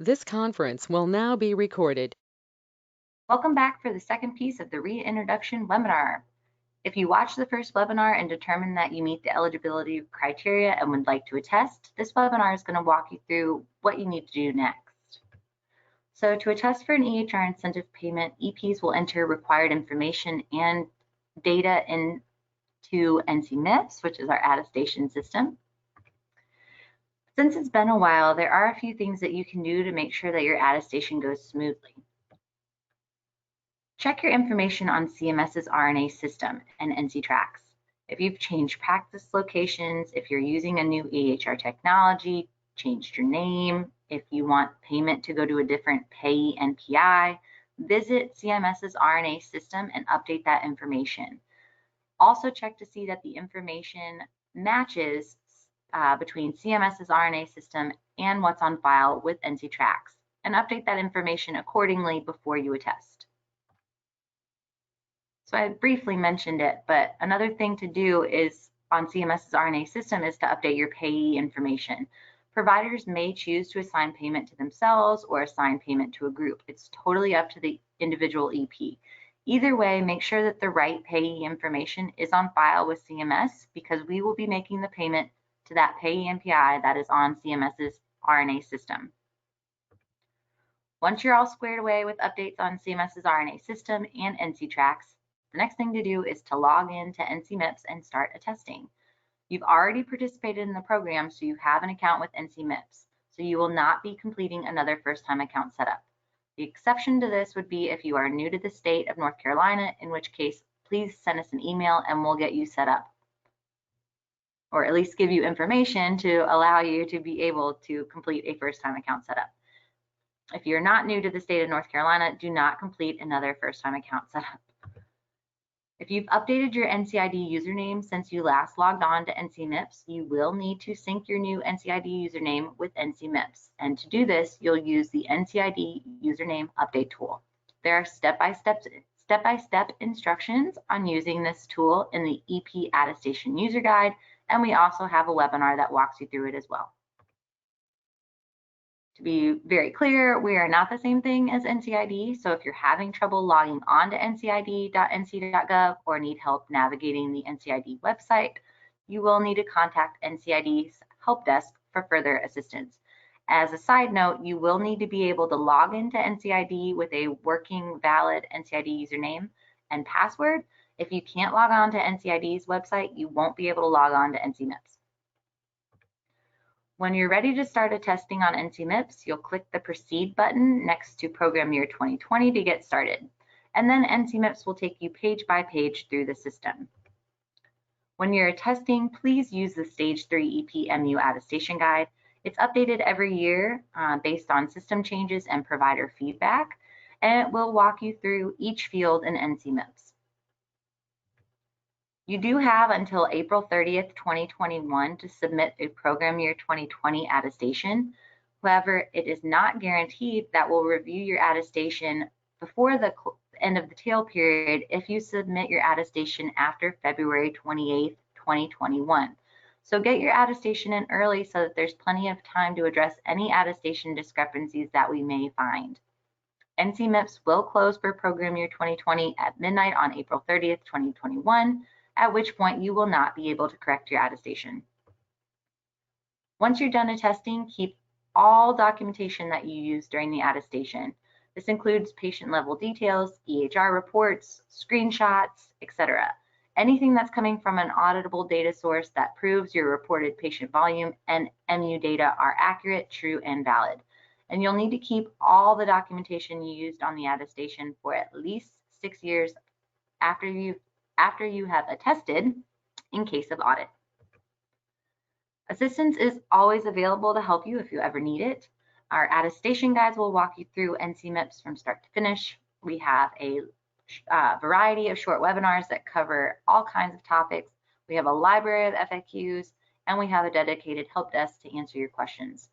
This conference will now be recorded. Welcome back for the second piece of the reintroduction webinar. If you watched the first webinar and determined that you meet the eligibility criteria and would like to attest, this webinar is going to walk you through what you need to do next. So to attest for an EHR incentive payment, EPs will enter required information and data into NC MIPS, which is our attestation system. Since it's been a while, there are a few things that you can do to make sure that your attestation goes smoothly. Check your information on CMS's RNA system and NCTRACS. If you've changed practice locations, if you're using a new EHR technology, changed your name, if you want payment to go to a different payee NPI, visit CMS's RNA system and update that information. Also check to see that the information matches between CMS's RNA system and what's on file with NCTRACS, and update that information accordingly before you attest. So I briefly mentioned it, but another thing to do is on CMS's RNA system is to update your payee information. Providers may choose to assign payment to themselves or assign payment to a group. It's totally up to the individual EP. Either way, make sure that the right payee information is on file with CMS, because we will be making the payment to that payee NPI that is on CMS's RNA system. Once you're all squared away with updates on CMS's RNA system and NCTRACS, the next thing to do is to log in to NC MIPS and start attesting. You've already participated in the program, so you have an account with NC MIPS, so you will not be completing another first-time account setup. The exception to this would be if you are new to the state of North Carolina, in which case, please send us an email and we'll get you set up, or at least give you information to allow you to be able to complete a first-time account setup. If you're not new to the state of North Carolina, do not complete another first-time account setup. If you've updated your NCID username since you last logged on to NC MIPS, you will need to sync your new NCID username with NC MIPS. And to do this, you'll use the NCID username update tool. There are step-by-step instructions on using this tool in the EP attestation user guide, and we also have a webinar that walks you through it as well. To be very clear, we are not the same thing as NCID, so if you're having trouble logging on to ncid.nc.gov or need help navigating the NCID website, you will need to contact NCID's help desk for further assistance. As a side note, you will need to be able to log into NCID with a working valid NCID username and password. If you can't log on to NCID's website, you won't be able to log on to NC MIPS. When you're ready to start attesting on NC MIPS, you'll click the Proceed button next to Program Year 2020 to get started. And then NC MIPS will take you page by page through the system. When you're attesting, please use the Stage 3 EP MU Attestation Guide. It's updated every year based on system changes and provider feedback, and it will walk you through each field in NC MIPS. You do have until April 30th, 2021 to submit a Program Year 2020 attestation. However, it is not guaranteed that we'll review your attestation before the end of the tail period if you submit your attestation after February 28th, 2021. So get your attestation in early so that there's plenty of time to address any attestation discrepancies that we may find. NC MIPS will close for Program Year 2020 at midnight on April 30th, 2021, at which point you will not be able to correct your attestation. Once you're done attesting, keep all documentation that you use during the attestation. This includes patient level details, EHR reports, screenshots, etc. Anything that's coming from an auditable data source that proves your reported patient volume and MU data are accurate, true, and valid. And you'll need to keep all the documentation you used on the attestation for at least 6 years after you have attested in case of audit. Assistance is always available to help you if you ever need it. Our attestation guides will walk you through NC MIPS from start to finish. We have a variety of short webinars that cover all kinds of topics. We have a library of FAQs, and we have a dedicated help desk to answer your questions.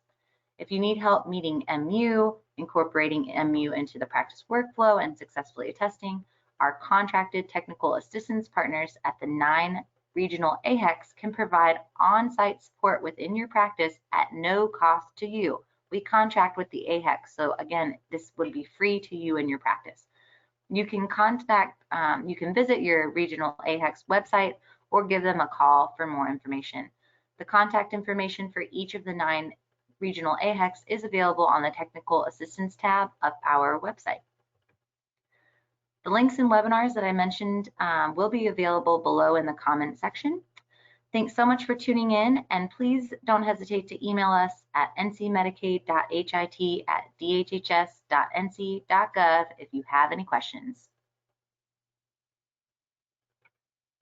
If you need help meeting MU, incorporating MU into the practice workflow, and successfully attesting, our contracted technical assistance partners at the 9 regional AHECs can provide on-site support within your practice at no cost to you we contract with the AHEC. So again, this would be free to you and your practice. You can you can visit your regional AHEC's website or give them a call for more information. The contact information for each of the 9 regional AHECs is available on the Technical Assistance tab of our website. The links and webinars that I mentioned will be available below in the comment section. Thanks so much for tuning in, and please don't hesitate to email us at ncmedicaid.hit@dhhs.nc.gov if you have any questions.